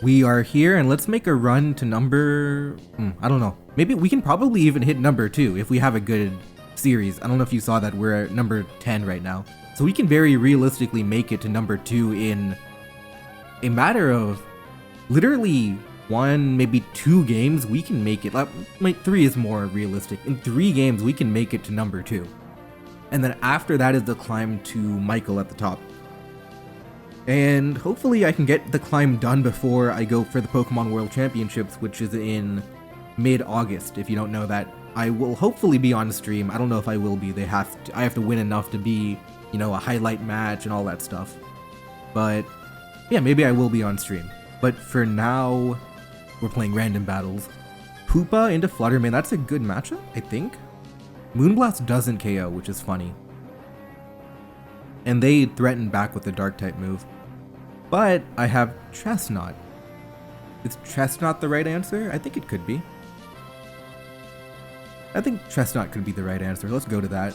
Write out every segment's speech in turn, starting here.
We are here, and let's make a run to number... I don't know. Maybe we can probably even hit number 2 if we have a good series. I don't know if you saw that we're at number 10 right now. So we can very realistically make it to number 2 in a matter of literally 1, maybe 2 games. We can make it, like 3 is more realistic. In 3 games, we can make it to number 2. And then after that is the climb to Michael at the top. And hopefully I can get the climb done before I go for the Pokemon World Championships, which is in mid-August. If you don't know that, I will hopefully be on stream. I don't know if I will be. I have to win enough to be, you know, a highlight match and all that stuff. But yeah, maybe I will be on stream. But for now, we're playing random battles. Poopa into Fluttermane, that's a good matchup, I think. Moonblast doesn't KO, which is funny. And they threaten back with the Dark type move. But I have Chestnut. Is Chestnut the right answer? I think it could be. I think Chestnut could be the right answer. Let's go to that.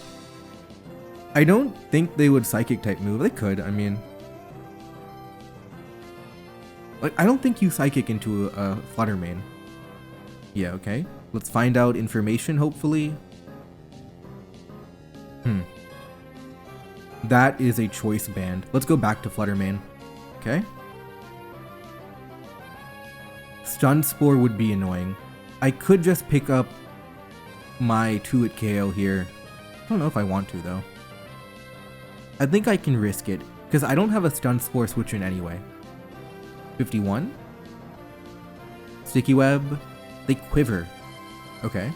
I don't think they would Psychic type move. They could, I mean. Like, I don't think you Psychic into a Fluttermane. Yeah, okay. Let's find out information, hopefully. That is a choice band. Let's go back to Fluttermane. Okay. Stun Spore would be annoying. I could just pick up my 2-hit KO here. I don't know if I want to, though. I think I can risk it, because I don't have a Stun Spore switch in anyway. 51? Sticky Web. They Quiver. Okay.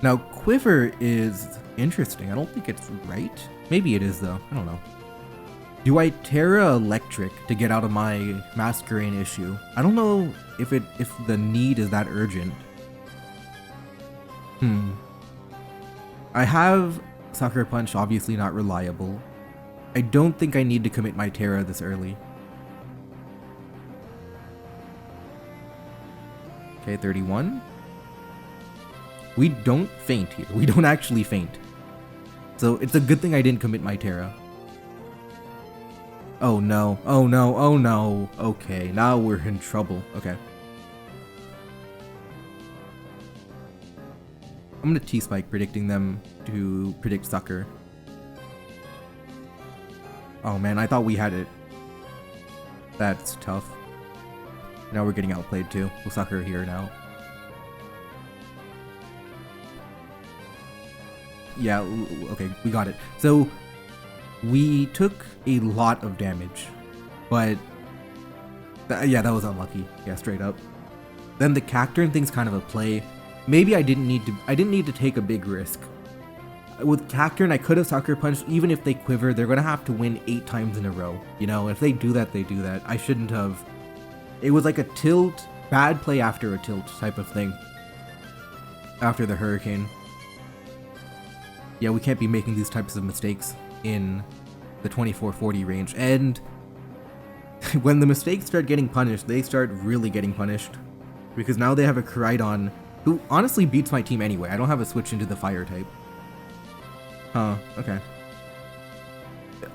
Now, Quiver is interesting. I don't think it's right. Maybe it is, though. I don't know. Do I Terra Electric to get out of my Masquerain issue? I don't know if the need is that urgent. I have Sucker Punch, obviously not reliable. I don't think I need to commit my Terra this early. Okay, 31. We don't faint here. We don't actually faint. So it's a good thing I didn't commit my Terra. Oh no, oh no, oh no. Okay, now we're in trouble. Okay. I'm gonna T-Spike predicting them to predict Sucker. Oh man, I thought we had it. That's tough. Now we're getting outplayed too. We'll Sucker here now. Yeah, okay, we got it. So, we took a lot of damage, but yeah, that was unlucky. Yeah, straight up. Then the Cacturne thing's kind of a play. Maybe I didn't need to take a big risk. With Cacturne, I could have Sucker Punched. Even if they Quiver, they're gonna have to win 8 times in a row. You know, if they do that, they do that. I shouldn't have. It was like a tilt, bad play after a tilt type of thing. After the Hurricane. Yeah, we can't be making these types of mistakes in the 24-40 range. And when the mistakes start getting punished, they start really getting punished. Because now they have a Koraidon, who honestly beats my team anyway. I don't have a switch into the Fire type. Huh, okay.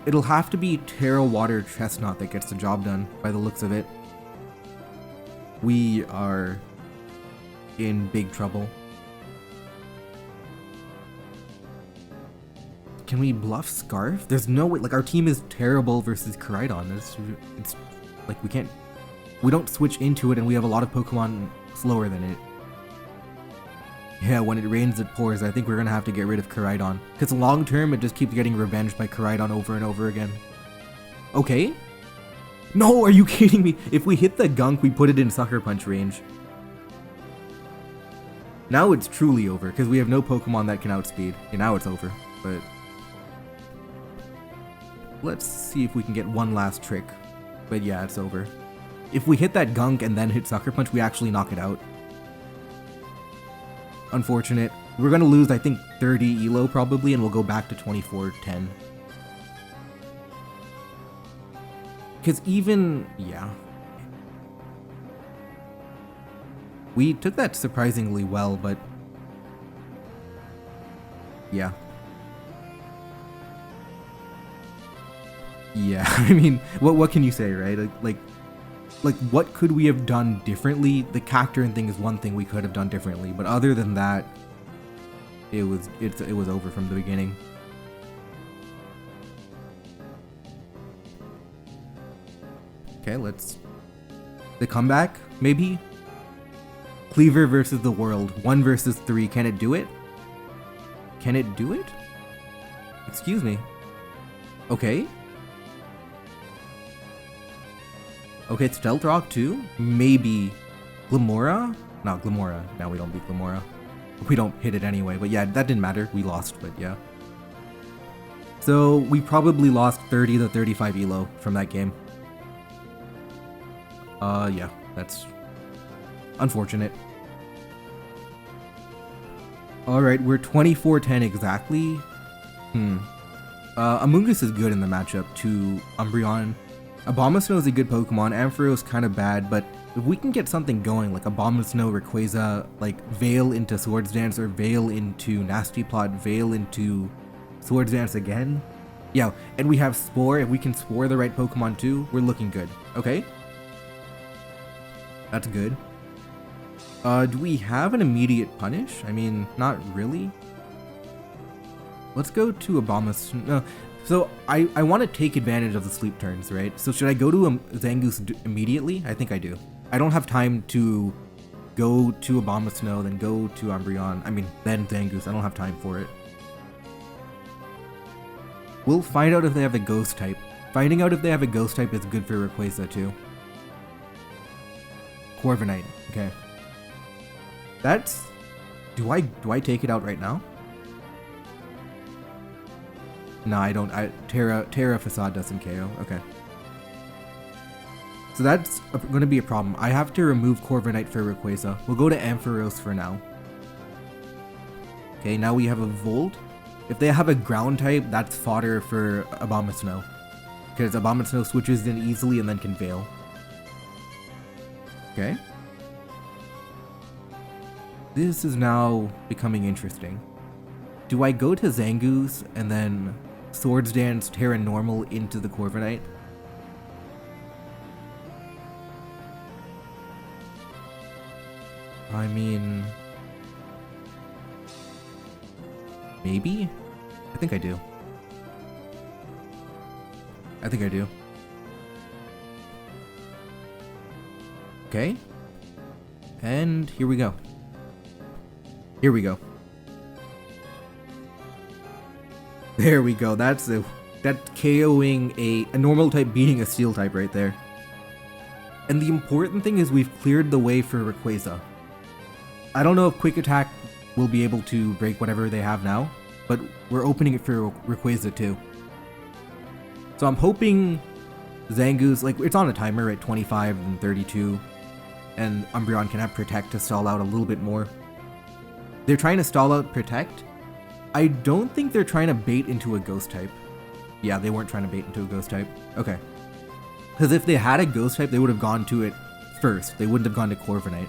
It'll have to be Terra Water Chestnut that gets the job done, by the looks of it. We are in big trouble. Can we bluff Scarf? There's no way, like, our team is terrible versus Koraidon. It's like, we don't switch into it, and we have a lot of Pokemon slower than it. Yeah, when it rains, it pours. I think we're gonna have to get rid of Koraidon. Because long term, it just keeps getting revenged by Koraidon over and over again. Okay. No, are you kidding me? If we hit the Gunk, we put it in Sucker Punch range. Now it's truly over, because we have no Pokemon that can outspeed. Yeah, now it's over, but... Let's see if we can get one last trick. But yeah, it's over. If we hit that Gunk and then hit Sucker Punch, we actually knock it out. Unfortunate. We're gonna lose, I think, 30 ELO probably, and we'll go back to 24-10. Because even... yeah. We took that surprisingly well, but... yeah. Yeah, I mean, what can you say, right? Like what could we have done differently? The Cacturne thing is one thing we could have done differently, but other than that, it was over from the beginning. Okay, let's the comeback maybe. Cleaver versus the world, 1 versus 3. Can it do it? Can it do it? Excuse me. Okay. Okay, it's Stealth Rock too? Maybe Glamora? No, Glamora. Now we don't beat Glamora. We don't hit it anyway, but yeah, that didn't matter. We lost, but yeah. So we probably lost 30 to 35 elo from that game. Yeah, that's unfortunate. Alright, we're 24-10 exactly. Amoonguss is good in the matchup to Umbreon. Abomasnow is a good Pokemon. Ampharos kind of bad, but if we can get something going, like Abomasnow, Rayquaza, like Veil into Swords Dance, or Veil into Nasty Plot, Veil into Swords Dance again. Yeah, and we have Spore. If we can Spore the right Pokemon too, we're looking good. Okay. That's good. Do we have an immediate punish? I mean, not really. Let's go to Abomasnow. So I want to take advantage of the sleep turns, right? So should I go to Zangoose immediately? I think I do. I don't have time to go to Abomasnow, then go to Umbreon. I mean, then Zangoose. I don't have time for it. We'll find out if they have a ghost type. Finding out if they have a ghost type is good for Rayquaza too. Corviknight. Okay. That's... Do I take it out right now? No, I don't. Terra Facade doesn't KO. Okay. So that's going to be a problem. I have to remove Corviknight for Rayquaza. We'll go to Ampharos for now. Okay, now we have a Volt. If they have a ground type, that's fodder for Abomasnow. Because Abomasnow switches in easily and then can Veil. Okay. This is now becoming interesting. Do I go to Zangoose and then Swords Dance Terra Normal into the Corviknight? I mean... maybe? I think I do. I think I do. Okay. And here we go. Here we go. There we go. That's KOing a normal type beating a steel type right there. And the important thing is we've cleared the way for Rayquaza. I don't know if Quick Attack will be able to break whatever they have now, but we're opening it for Rayquaza too. So I'm hoping Zangoose, like, it's on a timer at 25 and 32, and Umbreon can have Protect to stall out a little bit more. They're trying to stall out Protect. I don't think they're trying to bait into a ghost type. Yeah, they weren't trying to bait into a ghost type. Okay. Because if they had a ghost type, they would have gone to it first. They wouldn't have gone to Corviknight.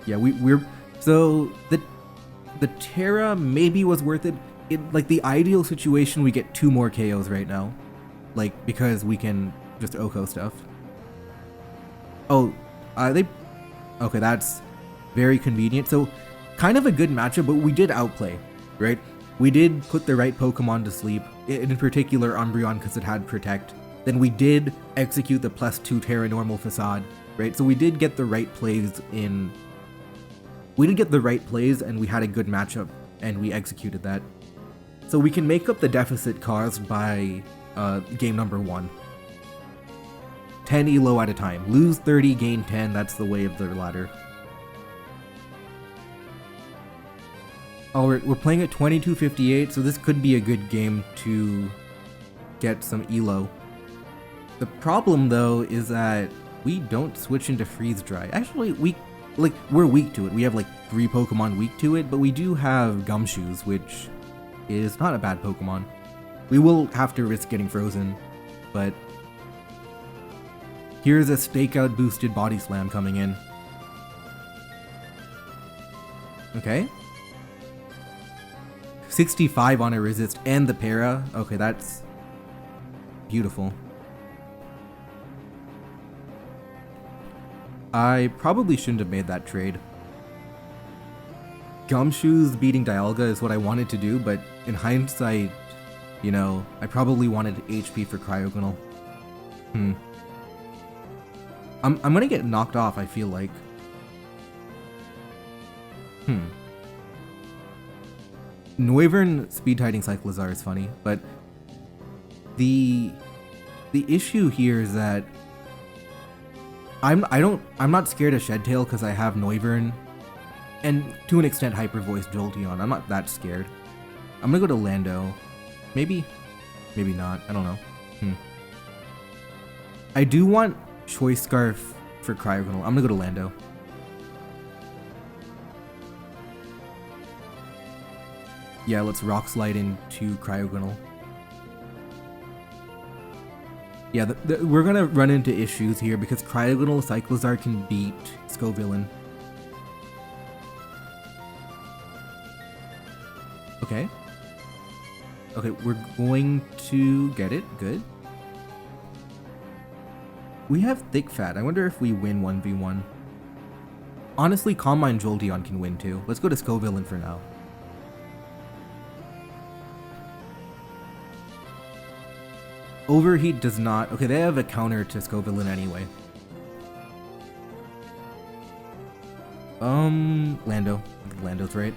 Yeah, we're... So, the Terra maybe was worth it. Like, the ideal situation, we get 2 more KOs right now. Like, because we can just Oko stuff. Oh, okay, that's very convenient. So, kind of a good matchup, but we did outplay, right? We did put the right Pokemon to sleep, in particular Umbreon because it had Protect. Then we did execute the +2 Terra Normal Facade, right? So we did get the right plays in... We did get the right plays and we had a good matchup and we executed that. So we can make up the deficit caused by game number 1. 10 elo at a time. Lose 30, gain 10, that's the way of the ladder. Oh, we're playing at 22:58, so this could be a good game to get some elo. The problem though is that we don't switch into Freeze Dry. Actually, we're weak to it. We have like 3 Pokemon weak to it, but we do have Gumshoes, which is not a bad Pokemon. We will have to risk getting frozen, but here's a Stakeout boosted Body Slam coming in. Okay. 65 on a resist and the para. Okay, that's Beautiful. I probably shouldn't have made that trade. Gumshoes beating Dialga is what I wanted to do, but in hindsight, you know, I probably wanted HP for Cryogonal. I'm gonna get knocked off, I feel like. Noivern speed-tiding Cyclizar is funny, but the issue here is that I'm not scared of Shedtail because I have Noivern and to an extent Hyper Voice Jolteon. I'm not that scared. I'm gonna go to Lando. Maybe not. I don't know. I do want Choice Scarf for Cryogonal. I'm gonna go to Lando. Yeah, let's Rock Slide into Cryogonal. Yeah, we're gonna run into issues here because Cryogonal Cyclizar can beat Scovillain. Okay. Okay, we're going to get it. Good. We have Thick Fat. I wonder if we win 1v1. Honestly, Calm Mind Jolteon can win too. Let's go to Scovillain for now. Overheat does not... Okay, they have a counter to Scovillain anyway. Lando. I think Lando's right.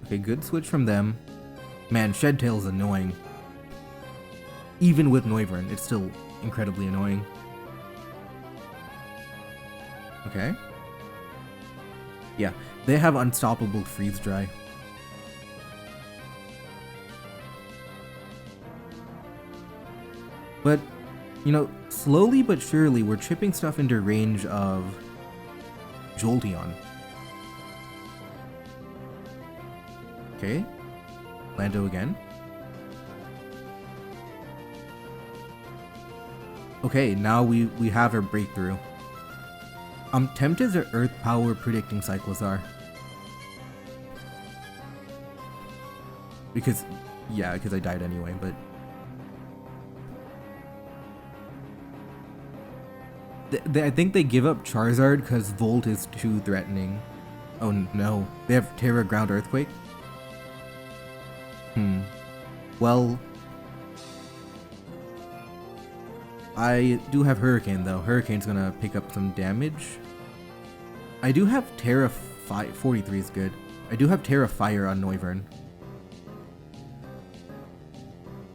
Okay, good switch from them. Man, Shedtail's annoying. Even with Noivern, it's still incredibly annoying. Okay. Yeah, they have unstoppable Freeze Dry. But, you know, slowly but surely we're chipping stuff into range of Jolteon. Okay. Lando again. Okay, now we have our breakthrough. I'm tempted to Earth Power predicting Cyclizar. Because I died anyway, but... I think they give up Charizard because Volt is too threatening. Oh no, they have Terra Ground Earthquake? Well... I do have Hurricane though. Hurricane's gonna pick up some damage. I do have Terra 43 is good. I do have Terra Fire on Noivern.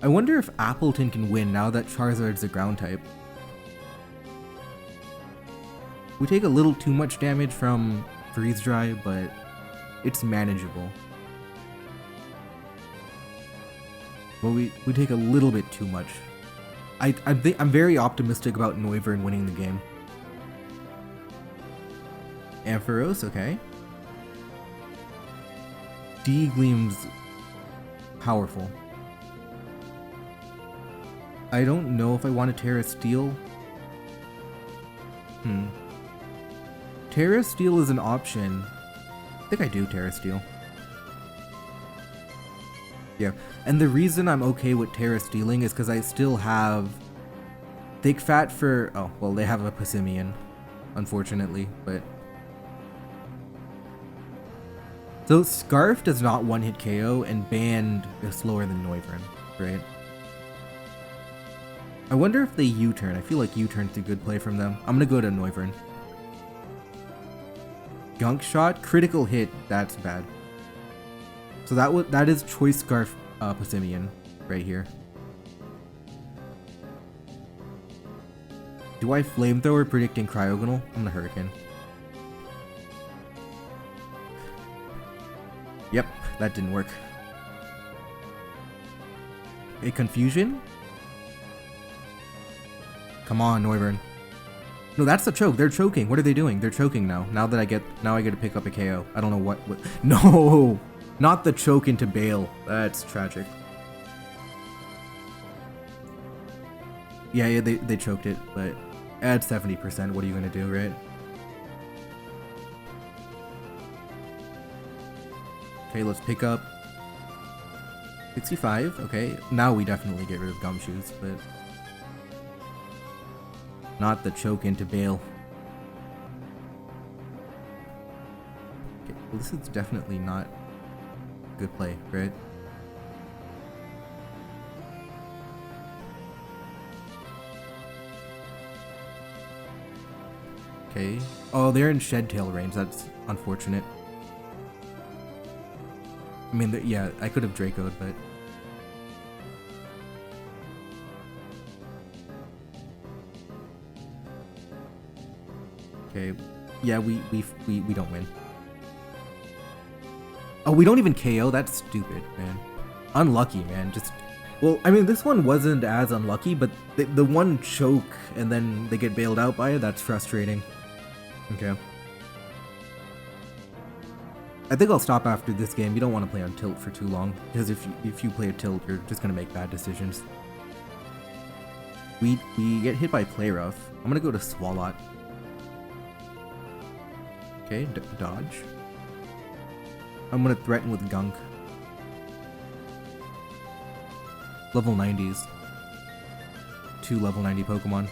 I wonder if Appleton can win now that Charizard's a ground type. We take a little too much damage from Freeze Dry, but it's manageable. But we take a little bit too much. I'm very optimistic about Noivern winning the game. Ampharos, okay. D-Gleam's powerful. I don't know if I want to Terra Steel. Terra Steel is an option. I think I do Terra Steel. Yeah, and the reason I'm okay with Terra Stealing is because I still have Thick Fat for... Oh, well, they have a Passimian, unfortunately, but... So Scarf does not one-hit KO, and Band is slower than Noivern, right? I wonder if they U-turn. I feel like U-turn's a good play from them. I'm gonna go to Noivern. Gunk Shot, critical hit, that's bad. So that is Choice Scarf Passimian right here. Do I Flamethrower predicting Cryogonal? I'm gonna Hurricane. Yep, that didn't work. A Confusion? Come on, Noivern. No, that's the choke. They're choking. What are they doing? They're choking now. Now I get to pick up a KO. I don't know what No! Not the choke into Bale. That's tragic. Yeah, they choked it, but at 70%, what are you gonna do, right? Okay, let's pick up 65. Okay, now we definitely get rid of Gumshoes, but not the choke into Bale. Okay, well, this is definitely not good play, right? Okay. Oh, they're in Shed Tail range. That's unfortunate. I mean, yeah, I could have Draco'd, but... Okay. Yeah, we don't win. Oh, we don't even KO? That's stupid, man. Unlucky, man. Just... Well, I mean, this one wasn't as unlucky, but the one choke and then they get bailed out by it, that's frustrating. Okay. I think I'll stop after this game. You don't want to play on tilt for too long, because if you play a tilt, you're just gonna make bad decisions. We get hit by Play Rough. I'm gonna go to Swalot. Okay, dodge. I'm gonna threaten with Gunk. Level 90s. 2 level 90 Pokemon.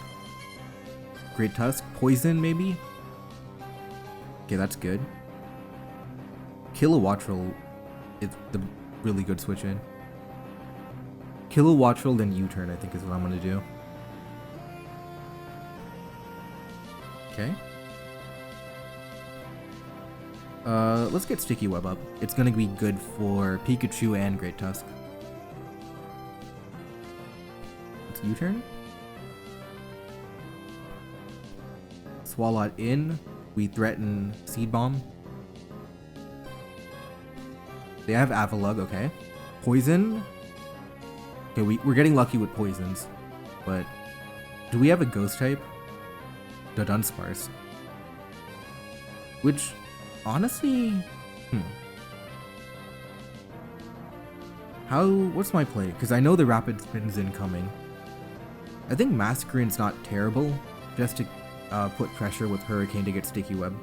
Great Tusk. Poison, maybe? Okay, that's good. Kilowattrel is the really good switch in. Kilowattrel, then U-turn, I think is what I'm gonna do. Okay. Let's get Sticky Web up. It's gonna be good for Pikachu and Great Tusk. It's U-turn. Swalot in. We threaten Seed Bomb. They have Avalugg, okay. Poison. Okay, we're getting lucky with poisons. But do we have a ghost type? The Dunsparce. Which, honestly... What's my play? Because I know the Rapid Spin's incoming. I think Masquerade's not terrible, just to put pressure with Hurricane to get Sticky Web.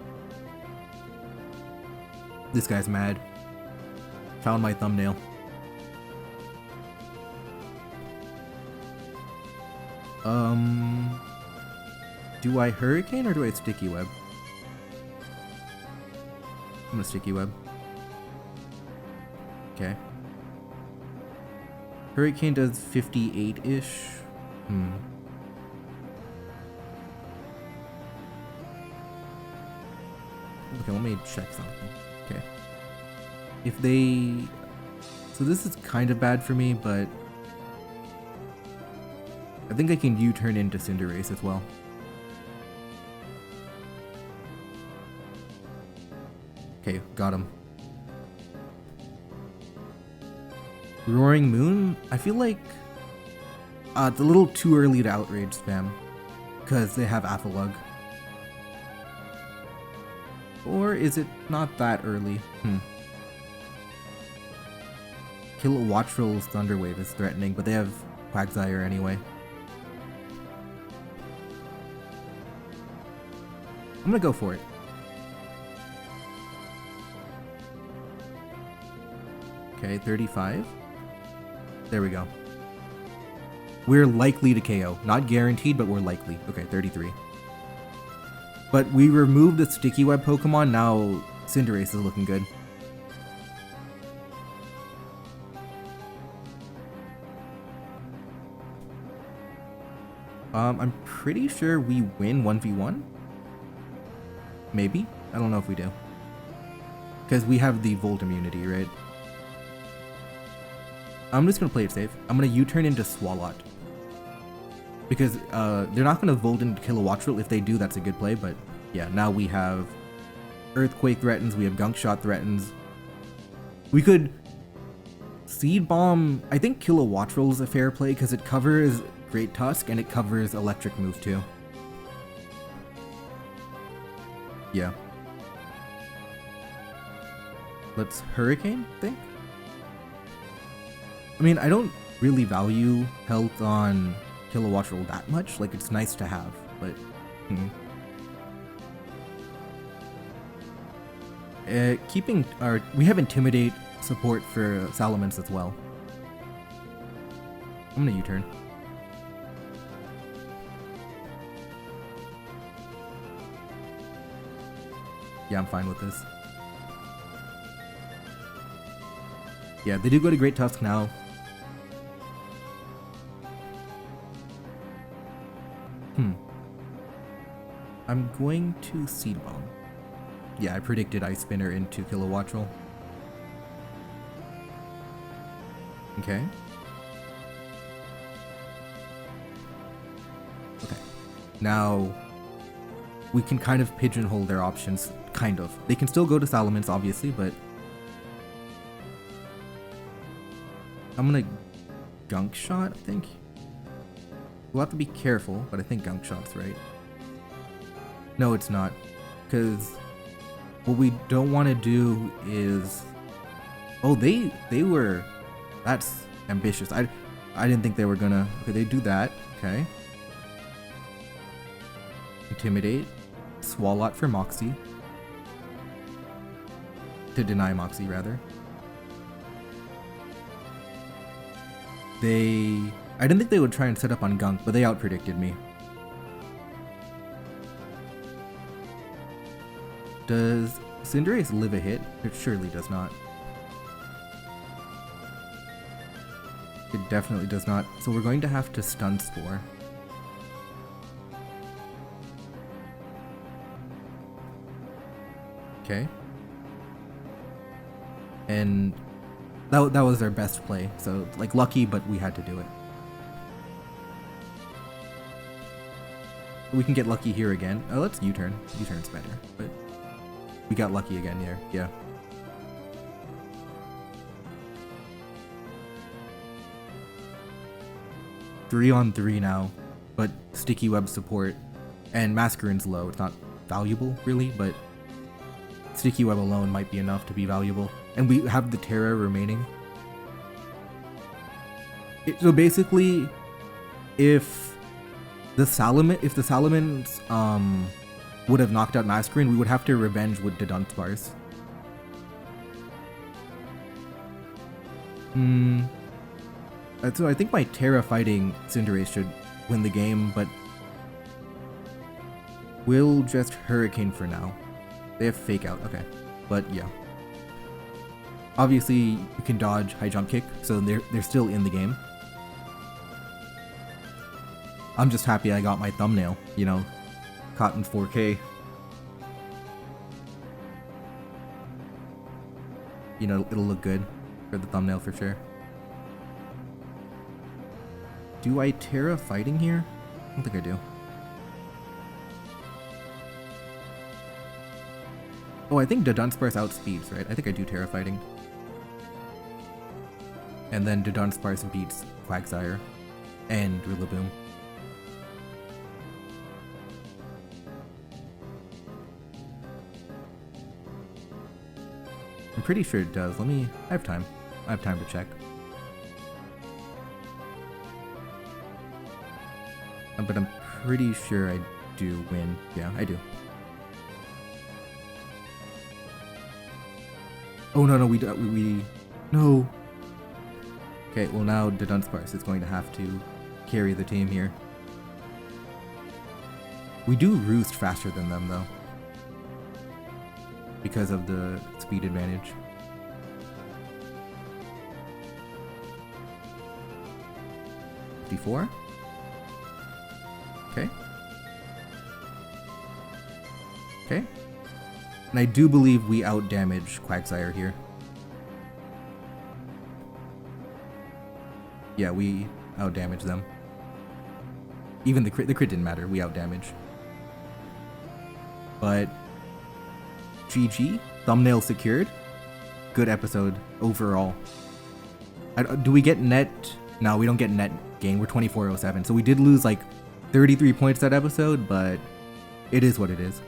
This guy's mad. Found my thumbnail. Do I Hurricane or do I Sticky Web? I'm gonna Sticky Web. Okay. Hurricane does 58-ish. Okay, let me check something. Okay. If they... So this is kind of bad for me, but... I think I can U-turn into Cinderace as well. Okay, got him. Roaring Moon? I feel like... it's a little too early to outrage spam. Because they have Avalugg. Or is it not that early? Kilowattrel's Thunder Wave is threatening, but they have Quagsire anyway. I'm gonna go for it. Okay, 35. There we go. We're likely to KO. Not guaranteed, but we're likely. Okay, 33. But we removed the Sticky Web Pokemon, now Cinderace is looking good. I'm pretty sure we win 1v1? Maybe? I don't know if we do. Because we have the Volt immunity, right? I'm just gonna play it safe. I'm gonna U-turn into Swalot. Because they're not gonna Volt into Kilowattrel. If they do, that's a good play, but yeah, now we have Earthquake threatens, we have Gunk Shot threatens. We could Seed Bomb. I think Kilowattrel's a fair play because it covers Great Tusk and it covers Electric move too. Yeah. Let's Hurricane, I think? I mean, I don't really value health on Kilowattrel that much. Like, it's nice to have, but... we have Intimidate support for Salamence as well. I'm gonna U-turn. Yeah, I'm fine with this. Yeah, they do go to Great Tusk now. I'm going to Seed Bomb. Yeah, I predicted Ice Spinner into Kilowattrel. Okay. Okay. Now, we can kind of pigeonhole their options. Kind of. They can still go to Salamence, obviously, but I'm gonna Gunk Shot, I think. We'll have to be careful, but I think Gunk Shot's right. No, it's not. Because what we don't want to do is... Oh, they were... That's ambitious. I didn't think they were gonna... Okay, they do that. Okay. Intimidate. Swalot for Moxie. To deny Moxie, rather. I didn't think they would try and set up on Gunk, but they out-predicted me. Does Cinderace live a hit? It surely does not. It definitely does not. So we're going to have to Stun Spore. Okay. And that was our best play. So, like, lucky, but we had to do it. We can get lucky here again. Oh, let's U-turn. U-turn's better, but we got lucky again here. Yeah. Three on 3 now, but Sticky Web support and Mascarin's low. It's not valuable, really, but Sticky Web alone might be enough to be valuable. And we have the Terra remaining. So basically, if the Salamence would have knocked out Mascarin, we would have to revenge with the Dunsparce. So I think my Terra fighting Cinderace should win the game, but we'll just Hurricane for now. They have Fake Out, okay. But yeah. Obviously, you can dodge High Jump Kick, so they're still in the game. I'm just happy I got my thumbnail, you know, caught in 4K. You know, it'll look good for the thumbnail for sure. Do I Terra fighting here? I don't think I do. Oh, I think the Dunsparce outspeeds, right? I think I do Terra fighting. And then the Dunsparce beats Quagsire and Rillaboom. I'm pretty sure it does. I have time. I have time to check. But I'm pretty sure I do win. Yeah, I do. Oh no, no, Okay, well now the Dunsparce is going to have to carry the team here. We do Roost faster than them though, because of the speed advantage. .54. Okay. Okay. And I do believe we out-damage Quagsire here. Yeah, we out-damage them. Even the crit didn't matter, we out-damage. But GG, thumbnail secured. Good episode overall. Do we get net? No, we don't get net gain. We're 2407. So we did lose like 33 points that episode, but it is what it is.